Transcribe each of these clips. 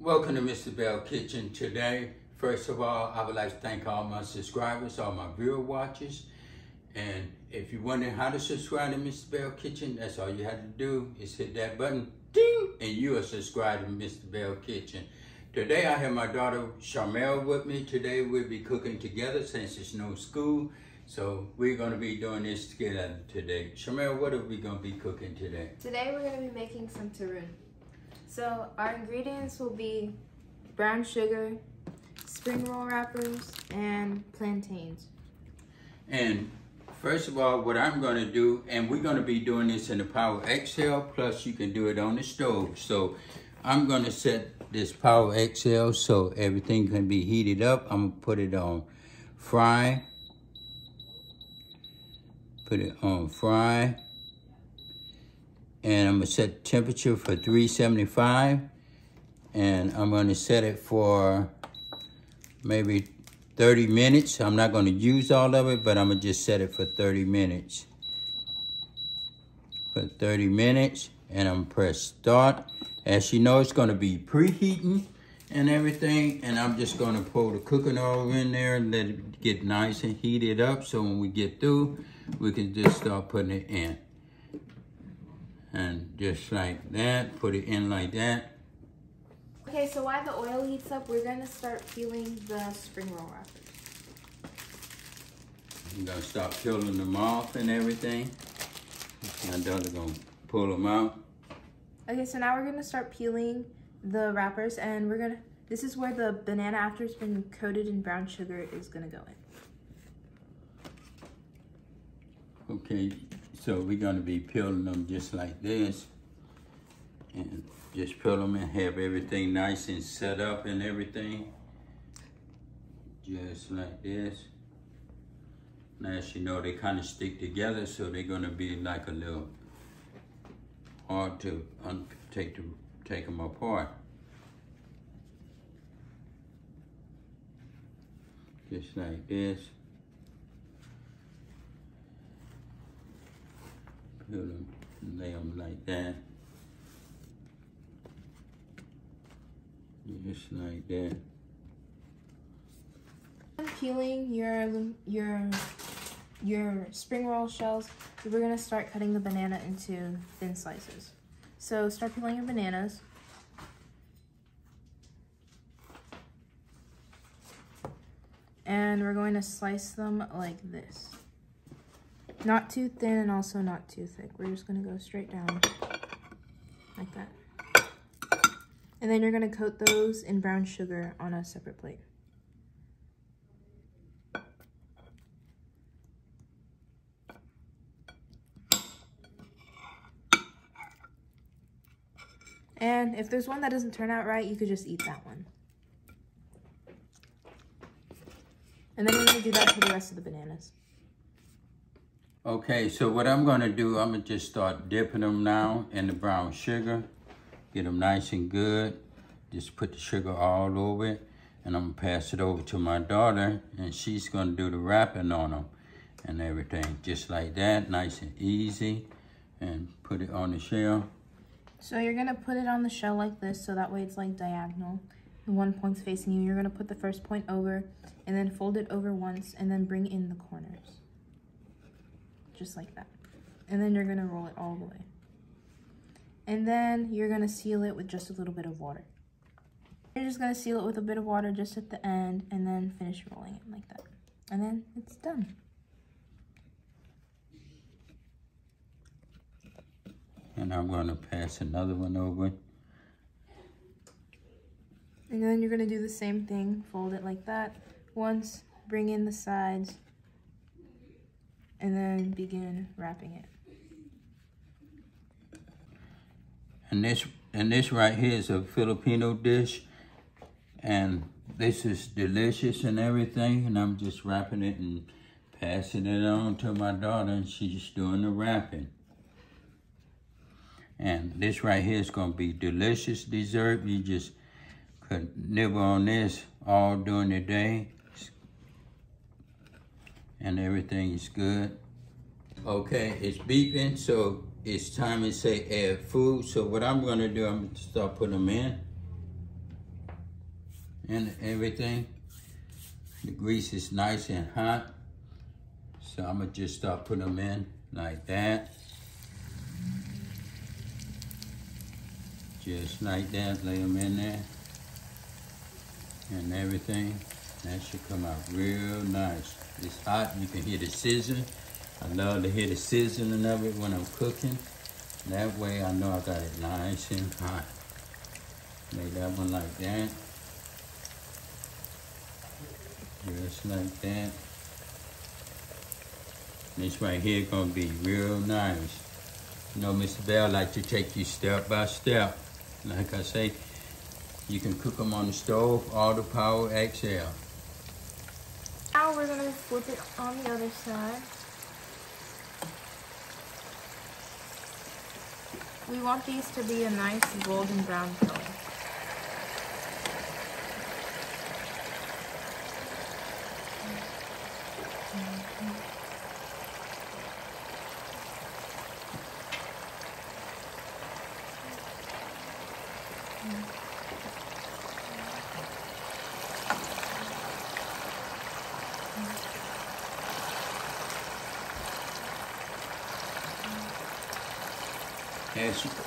Welcome to Mr. Belle Kitchen. Today, first of all, I would like to thank all my subscribers, all my viewer watchers. And if you're wondering how to subscribe to Mr. Belle Kitchen, that's all you have to do is hit that button, ding, and you are subscribed to Mr. Belle Kitchen. Today, I have my daughter Charmel with me. Today, we'll be cooking together since it's no school. So we're going to be doing this together today. Charmel, what are we going to be cooking today? Today, we're going to be making some Turon. So our ingredients will be brown sugar, spring roll wrappers, and plantains. And first of all, what I'm going to do, and we're going to be doing this in the Power XL, plus you can do it on the stove. So I'm going to set this Power XL so everything can be heated up. I'm going to put it on fry. Put it on fry. And I'm going to set the temperature for 375. And I'm going to set it for maybe 30 minutes. I'm not going to use all of it, but I'm going to just set it for 30 minutes. For 30 minutes. And I'm going to press start. As you know, it's going to be preheating and everything. And I'm just going to pour the cooking oil in there and let it get nice and heated up. So when we get through, we can just start putting it in. And just like that, put it in like that. Okay, so while the oil heats up, we're going to start peeling the spring roll wrappers. I'm going to start peeling them off and everything. My daughter's going to pull them out. Okay, so now we're going to start peeling the wrappers, and this is where the banana, after it's been coated in brown sugar, is going to go in. Okay, so we're going to be peeling them just like this. And just peel them and have everything nice and set up and everything. Just like this. Now, as you know, they kind of stick together, so they're going to be like a little hard to take them apart. Just like this. Peel them, lay them like that. Just like that. Peeling your spring roll shells, we're gonna start cutting the banana into thin slices. So start peeling your bananas. And we're going to slice them like this. Not too thin and also not too thick. We're just gonna go straight down like that. And then you're gonna coat those in brown sugar on a separate plate. And if there's one that doesn't turn out right, you could just eat that one. And then we're gonna do that for the rest of the bananas. Okay, so what I'm gonna do, I'm gonna just start dipping them now in the brown sugar. Get them nice and good. Just put the sugar all over it. And I'm gonna pass it over to my daughter, and she's gonna do the wrapping on them and everything. Just like that, nice and easy. And put it on the shell. So you're gonna put it on the shell like this, so that way it's like diagonal. And one point's facing you. You're gonna put the first point over, and then fold it over once, and then bring in the corners. Just like that. And then you're gonna roll it all the way. And then you're gonna seal it with just a little bit of water. You're just gonna seal it with a bit of water just at the end, and then finish rolling it like that. And then it's done. And I'm gonna pass another one over. And then you're gonna do the same thing, fold it like that. Once, bring in the sides, and then begin wrapping it. And this right here is a Filipino dish, and this is delicious and everything. And I'm just wrapping it and passing it on to my daughter, and she's doing the wrapping. And this right here is gonna be delicious dessert. You just could nibble on this all during the day, and everything is good. Okay, it's beeping, so it's time to say add food. So what I'm gonna do, I'm gonna start putting them in. and everything. The grease is nice and hot. So I'm gonna just start putting them in like that. Just like that, lay them in there and everything. That should come out real nice. It's hot, you can hear the sizzling. I love to hear the sizzling of it when I'm cooking. That way I know I got it nice and hot. Make that one like that. Just like that. This right here gonna be real nice. You know, Mr. Belle like to take you step by step. Like I say, you can cook them on the stove, all the power XL. Now we're gonna flip it on the other side. We want these to be a nice golden brown color.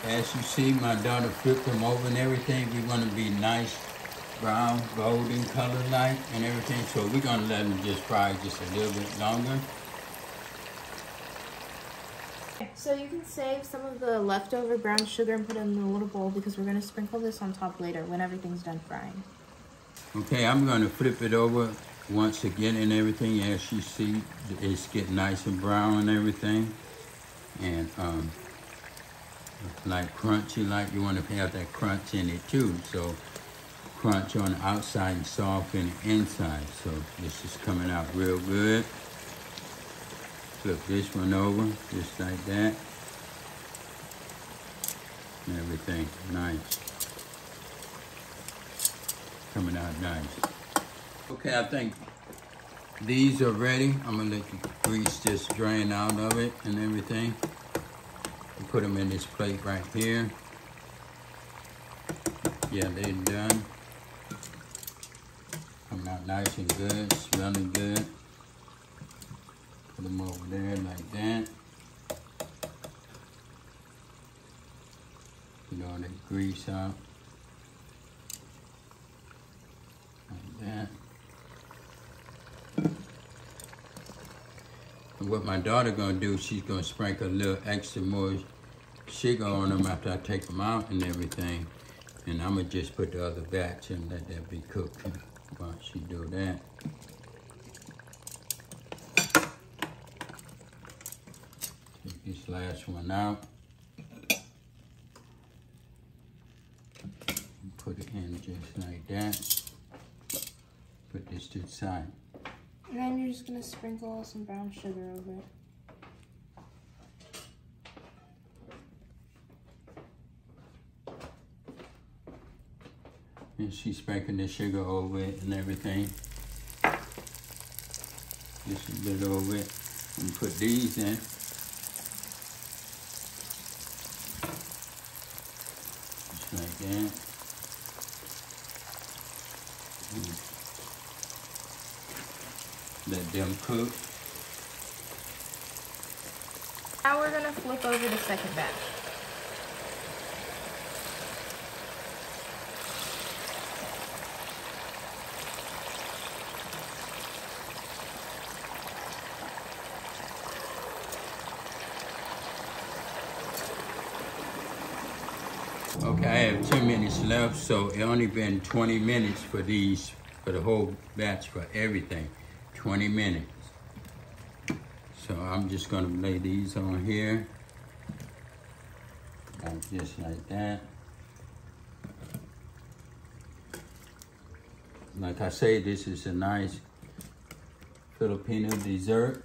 As you see, my daughter flipped them over and everything. We want to be nice, brown, golden color like and everything. So we're going to let them just fry just a little bit longer. So you can save some of the leftover brown sugar and put it in a little bowl because we're going to sprinkle this on top later when everything's done frying. Okay, I'm going to flip it over once again and everything. As you see, it's getting nice and brown and everything. And like crunchy, like you want to have that crunch in it too. So crunch on the outside and soft in the inside. So this is coming out real good. Flip this one over just like that. And everything nice. Coming out nice. Okay, I think these are ready. I'm gonna let the grease just drain out of it and everything. Put them in this plate right here. Yeah, they're done. Coming out nice and good, smelling good. Put them over there like that. Get all that grease out. Like that. And what my daughter gonna do, she's gonna sprinkle a little extra more sugar on them after I take them out and everything. And I'm gonna just put the other batch and let that be cooked while she do that. Take this last one out. Put it in just like that. Put this to the side. And then you're just gonna sprinkle some brown sugar over it. And she's sprinkling the sugar over it and everything. Just a bit over it. And put these in. Just like that. Let them cook. Now we're gonna flip over the second batch. Okay, I have 10 minutes left, so it only been 20 minutes for these, for the whole batch, for everything. 20 minutes. So I'm just gonna lay these on here. Like just like that. Like I say, this is a nice Filipino dessert.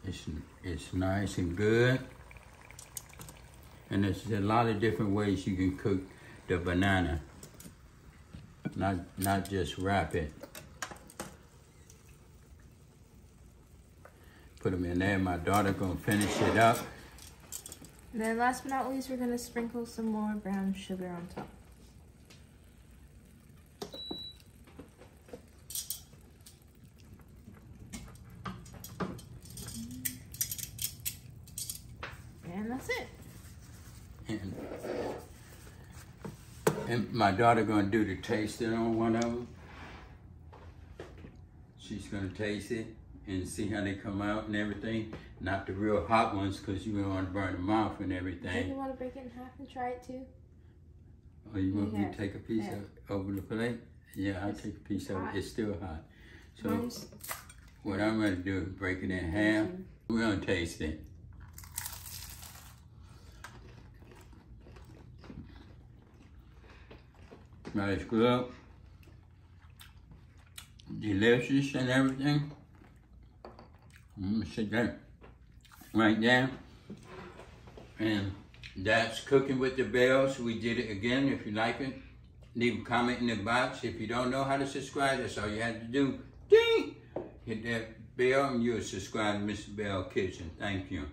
It's nice and good. And there's a lot of different ways you can cook the banana. Not just wrap it. Put them in there. My daughter gonna finish it up. And then last but not least, we're gonna sprinkle some more brown sugar on top. And my daughter gonna do the tasting on one of them. She's gonna taste it and see how they come out and everything. Not the real hot ones, because you don't want to burn the mouth and everything. Do you want to break it in half and try it too? Oh, you want me to take a piece of it over the plate? Yeah, I'll take a piece of it. It's still hot. So what I'm gonna do is break it in half. We're gonna taste it. Smells good. Delicious and everything. I'm gonna sit that right there. And that's Cooking with the Bells. We did it again. If you like it, leave a comment in the box. If you don't know how to subscribe, that's all you have to do. Ding! Hit that bell and you'll subscribe to Mr. Belle Kitchen. Thank you.